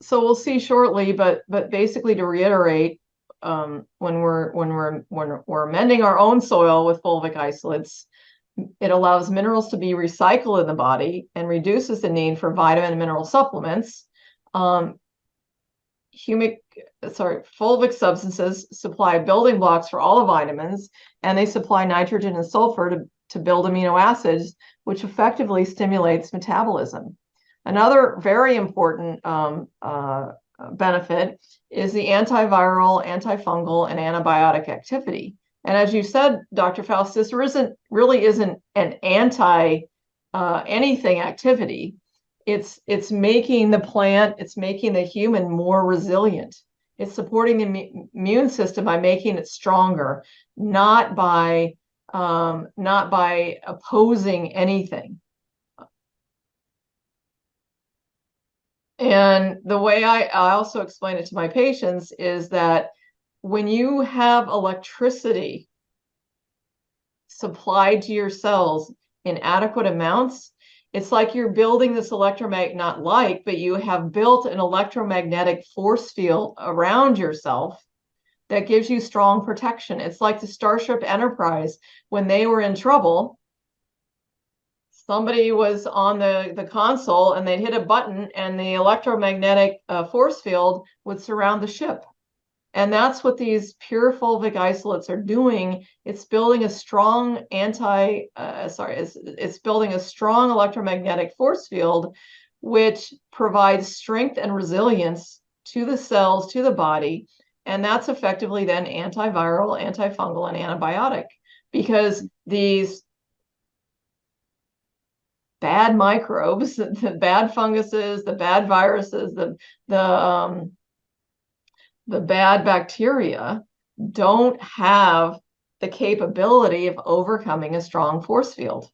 So we'll see shortly, but basically to reiterate, when we're amending our own soil with fulvic isolates, it allows minerals to be recycled in the body and reduces the need for vitamin and mineral supplements. Um, fulvic substances supply building blocks for all the vitamins, and they supply nitrogen and sulfur to build amino acids, which effectively stimulates metabolism. Another very important benefit is the antiviral, antifungal, and antibiotic activity. And as you said, Dr. Faust, this really isn't an anti anything activity. It's making the plant, it's making the human more resilient. It's supporting the immune system by making it stronger, not by opposing anything. And the way I also explain it to my patients is that when you have electricity supplied to your cells in adequate amounts, it's like you're building this electromagnetic, not like, but you have built an electromagnetic force field around yourself that gives you strong protection. It's like the Starship Enterprise. When they were in trouble, somebody was on the console and they'd hit a button and the electromagnetic force field would surround the ship. And that's what these pure fulvic isolates are doing. It's building a strong it's building a strong electromagnetic force field, which provides strength and resilience to the cells, to the body. And that's effectively then antiviral, antifungal, and antibiotic, because these bad microbes, the bad funguses, the bad viruses, the bad bacteria don't have the capability of overcoming a strong force field.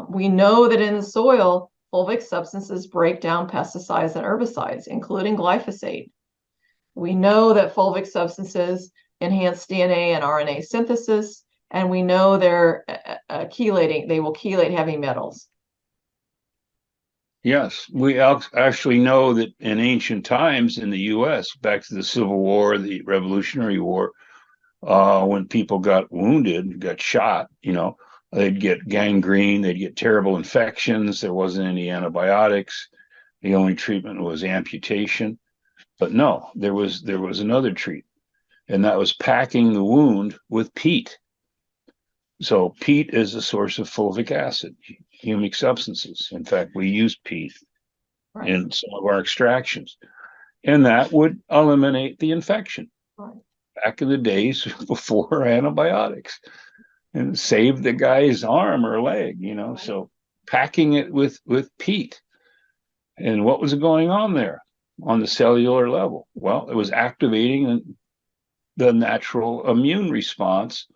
We know that in the soil, fulvic substances break down pesticides and herbicides, including glyphosate. We know that fulvic substances enhance DNA and RNA synthesis, and we know they're chelating. They will chelate heavy metals. Yes, we actually know that in ancient times in the U.S., back to the Civil War, the Revolutionary War, when people got wounded, got shot, they'd get gangrene, they'd get terrible infections. There wasn't any antibiotics. The only treatment was amputation. But no, there was another treatment, and that was packing the wound with peat. So peat is a source of fulvic acid, humic substances. In fact, we use peat Right. in some of our extractions, and that would eliminate the infection. Right. Back in the days before antibiotics, and save the guy's arm or leg, So packing it with peat. And what was going on there on the cellular level? Well, it was activating the natural immune response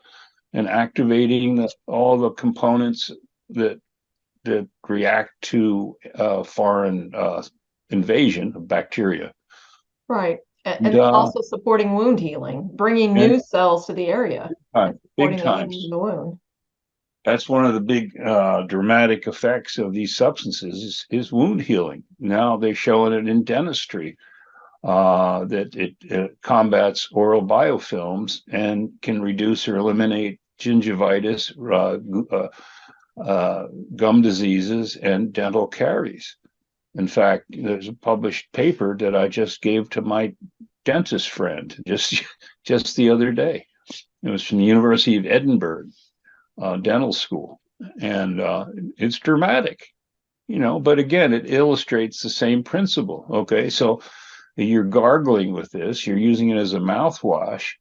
and activating all the components that react to foreign invasion of bacteria. Right. And And, then also supporting wound healing, bringing new cells to the area and big supporting the healing times. of the wound. That's one of the big dramatic effects of these substances is wound healing. Now they're showing it in dentistry that it combats oral biofilms and can reduce or eliminate gingivitis, gum diseases, and dental caries. In fact, there's a published paper that I just gave to my dentist friend just the other day. It was from the University of Edinburgh dental school, and it's dramatic, But again, it illustrates the same principle. Okay, so you're gargling with this, you're using it as a mouthwash,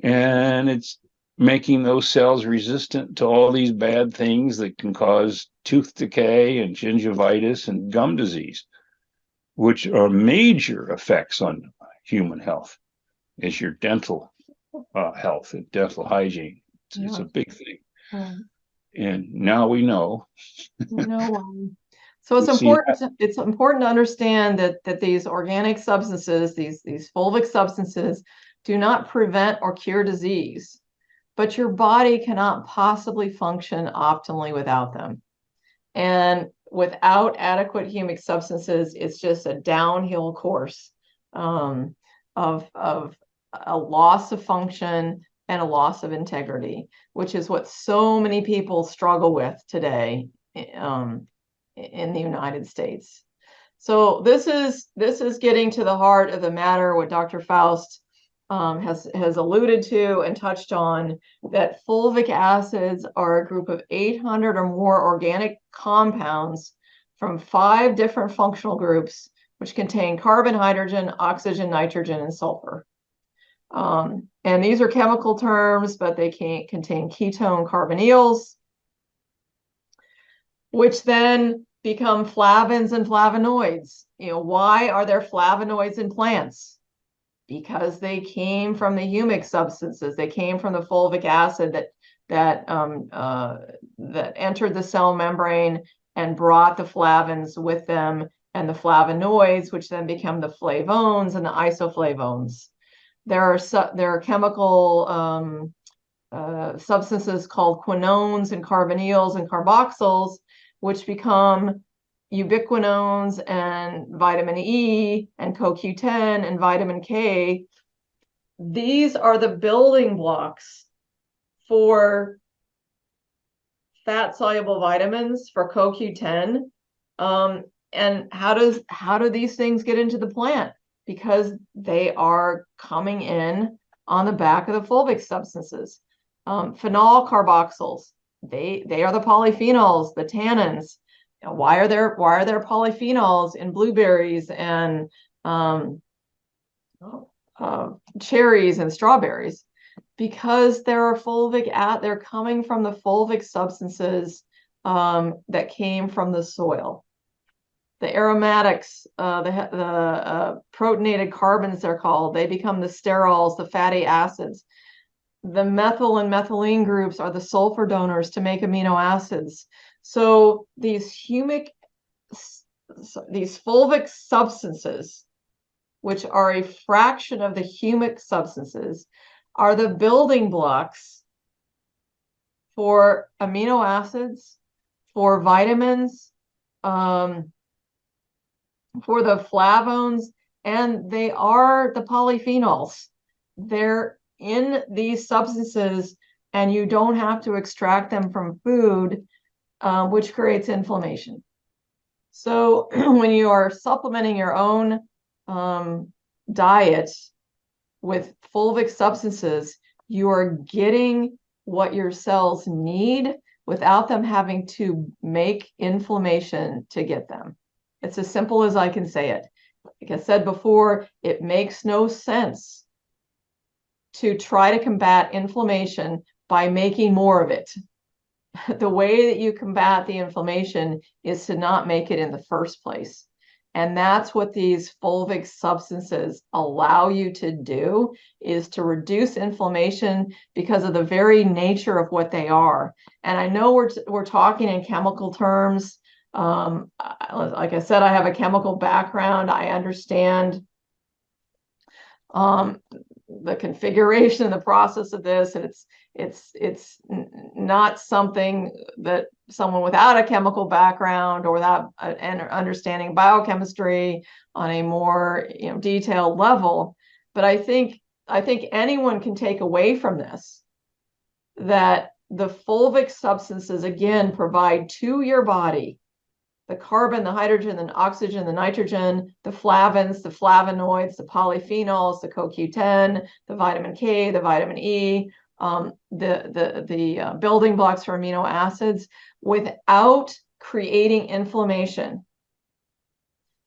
and it's making those cells resistant to all these bad things that can cause tooth decay and gingivitis and gum disease, which are major effects on human health, is your dental health and dental hygiene. It's a big thing. And now we know. So it's important to understand that these organic substances, these fulvic substances, do not prevent or cure disease, but your body cannot possibly function optimally without them. And without adequate humic substances, it's just a downhill course of a loss of function and a loss of integrity, which is what so many people struggle with today in the United States. So this is getting to the heart of the matter, what Dr. Faust has alluded to and touched on, that fulvic acids are a group of 800 or more organic compounds from 5 different functional groups, which contain carbon, hydrogen, oxygen, nitrogen, and sulfur. And these are chemical terms, but they can contain ketone carbonyls, which then become flavins and flavonoids. Why are there flavonoids in plants? Because they came from the humic substances. They came from the fulvic acid that entered the cell membrane and brought the flavins with them, and the flavonoids, which then become the flavones and the isoflavones. There are chemical substances called quinones and carbonyls and carboxyls, which become ubiquinones and vitamin E and CoQ10 and vitamin K. These are the building blocks for fat-soluble vitamins, for CoQ10. And how do these things get into the plant? Because they are coming in on the back of the fulvic substances. Phenol carboxyls, they are the polyphenols, the tannins. Why are there polyphenols in blueberries and cherries and strawberries? Because they're coming from the fulvic substances that came from the soil. The aromatics, the protonated carbons, they're called, they become the sterols, the fatty acids. The methyl and methylene groups are the sulfur donors to make amino acids. So these fulvic substances, which are a fraction of the humic substances, are the building blocks for amino acids, for vitamins, for the flavones, and they are the polyphenols. They're in these substances, and you don't have to extract them from food, which creates inflammation. So when you are supplementing your own diet with fulvic substances, you are getting what your cells need without them having to make inflammation to get them. It's as simple as I can say it. Like I said before, it makes no sense to try to combat inflammation by making more of it. The way that you combat the inflammation is to not make it in the first place. And that's what these fulvic substances allow you to do, is to reduce inflammation because of the very nature of what they are. And I know we're talking in chemical terms. Like I said, I have a chemical background. I understand the configuration and the process of this, and it's not something that someone without a chemical background or without an understanding biochemistry on a more detailed level. But I think anyone can take away from this that the fulvic substances, again, provide to your body the carbon, the hydrogen, the oxygen, the nitrogen, the flavins, the flavonoids, the polyphenols, the CoQ10, the vitamin K, the vitamin E, the building blocks for amino acids, without creating inflammation.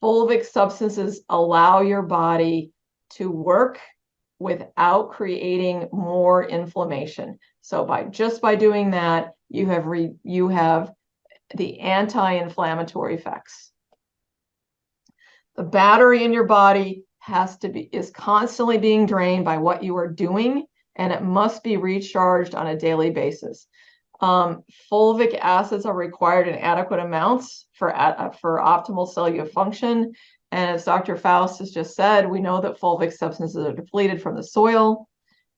Fulvic substances allow your body to work without creating more inflammation. So by doing that, you have the anti-inflammatory effects. The battery in your body is constantly being drained by what you are doing, and it must be recharged on a daily basis. Fulvic acids are required in adequate amounts for optimal cellular function. And as Dr. Faust has just said, we know that fulvic substances are depleted from the soil,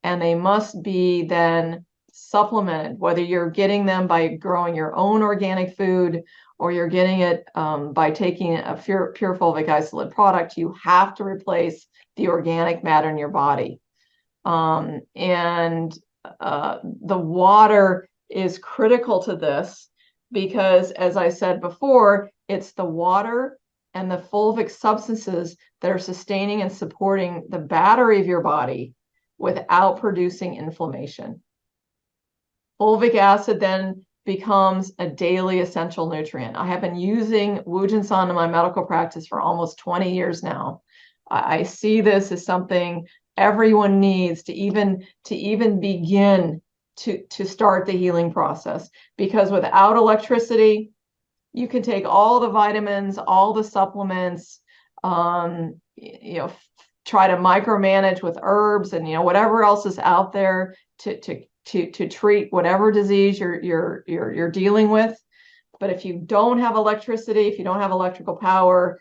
and they must be then supplemented, whether you're getting them by growing your own organic food or you're getting it by taking a pure fulvic isolate product, you have to replace the organic matter in your body. And the water is critical to this because, as I said before, it's the water and the fulvic substances that are sustaining and supporting the battery of your body without producing inflammation. Fulvic acid then becomes a daily essential nutrient. I have been using Wujinsan in my medical practice for almost 20 years now. I see this as something everyone needs to even begin to start the healing process, because without electricity, you can take all the vitamins, all the supplements, try to micromanage with herbs and whatever else is out there to treat whatever disease you're dealing with. But if you don't have electricity, if you don't have electrical power,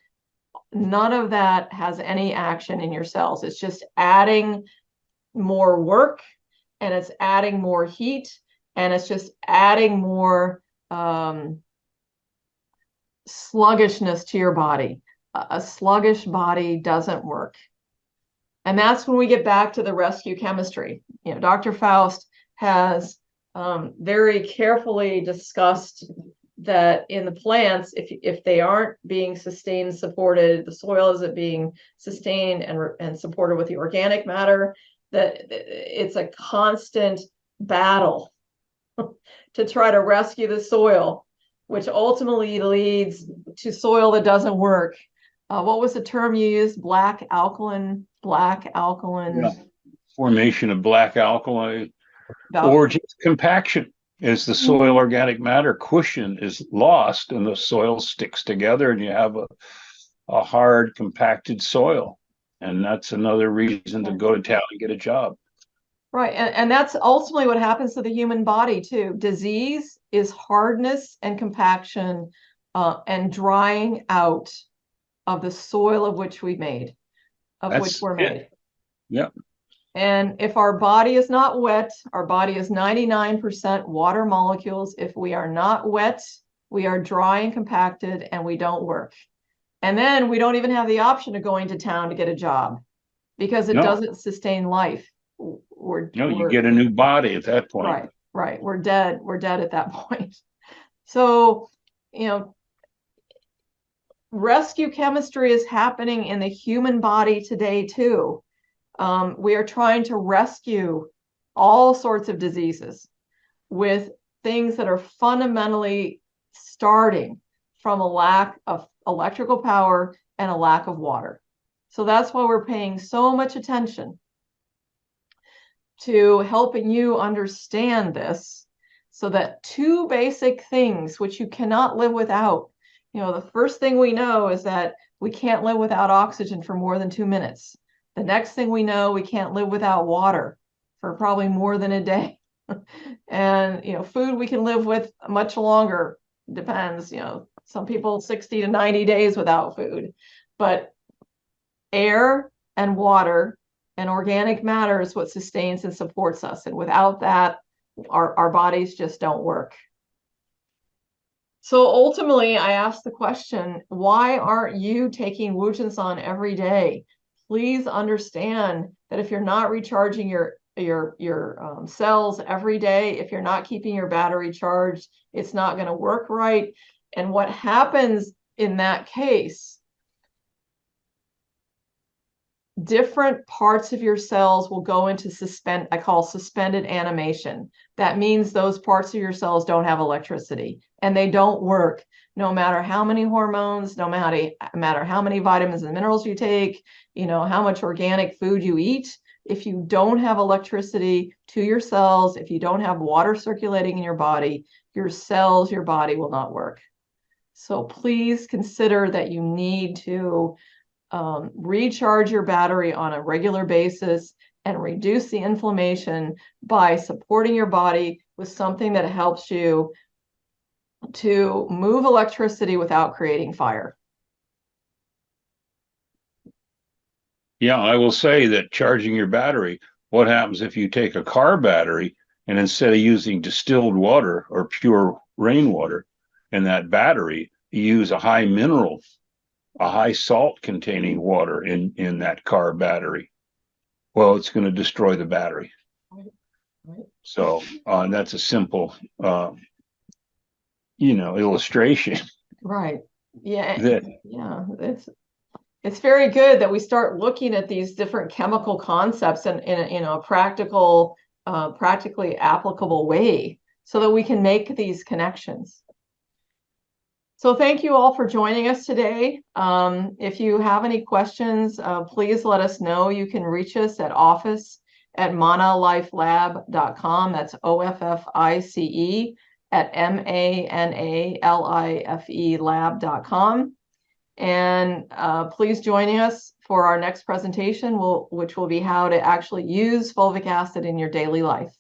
none of that has any action in your cells. It's just adding more work, and it's adding more heat, and it's just adding more sluggishness to your body. A sluggish body doesn't work. And that's when we get back to the rescue chemistry. Dr. Faust has very carefully discussed that in the plants, if they aren't being sustained, supported, the soil isn't being sustained and supported with the organic matter, that it's a constant battle to try to rescue the soil, which ultimately leads to soil that doesn't work. What was the term you used? Black alkaline. Yeah. Formation of black alkali, or just compaction. As the soil organic matter cushion is lost and the soil sticks together, and you have a hard compacted soil. And that's another reason to go to town and get a job. Right. And that's ultimately what happens to the human body too. Disease is hardness and compaction and drying out of the soil of which we're made. Yeah. And if our body is not wet, our body is 99% water molecules. If we are not wet, we are dry and compacted and we don't work. And then we don't even have the option of going to town to get a job because it doesn't sustain life. You get a new body at that point. Right. We're dead at that point. So, rescue chemistry is happening in the human body today too. We are trying to rescue all sorts of diseases with things that are fundamentally starting from a lack of electrical power and a lack of water. So that's why we're paying so much attention to helping you understand this, so that two basic things which you cannot live without. The first thing we know is that we can't live without oxygen for more than 2 minutes. The next thing we know, we can't live without water for probably more than a day. And, food we can live with much longer. Depends, some people 60 to 90 days without food. But air and water and organic matter is what sustains and supports us. And without that, our bodies just don't work. So ultimately, I asked the question, why aren't you taking Wujinsan every day? Please understand that if you're not recharging your cells every day, if you're not keeping your battery charged, it's not going to work right. And what happens in that case, different parts of your cells will go into I call suspended animation. That means those parts of your cells don't have electricity and they don't work no matter how many hormones, no matter how many vitamins and minerals you take, how much organic food you eat. If you don't have electricity to your cells, if you don't have water circulating in your body, your cells, your body will not work. So please consider that you need to recharge your battery on a regular basis and reduce the inflammation by supporting your body with something that helps you to move electricity without creating fire. Yeah, I will say that charging your battery, what happens if you take a car battery And instead of using distilled water or pure rainwater in that battery, you use a high salt containing water in that car battery. Well, it's going to destroy the battery. Right. Right. So that's a simple, illustration Right. Yeah. that Yeah. It's very good that we start looking at these different chemical concepts in a practical, practically applicable way so that we can make these connections. So thank you all for joining us today. If you have any questions, please let us know. You can reach us at office@manalifelab.com. That's OFFICE at MANALIFE lab.com. And please join us for our next presentation, which will be how to actually use fulvic acid in your daily life.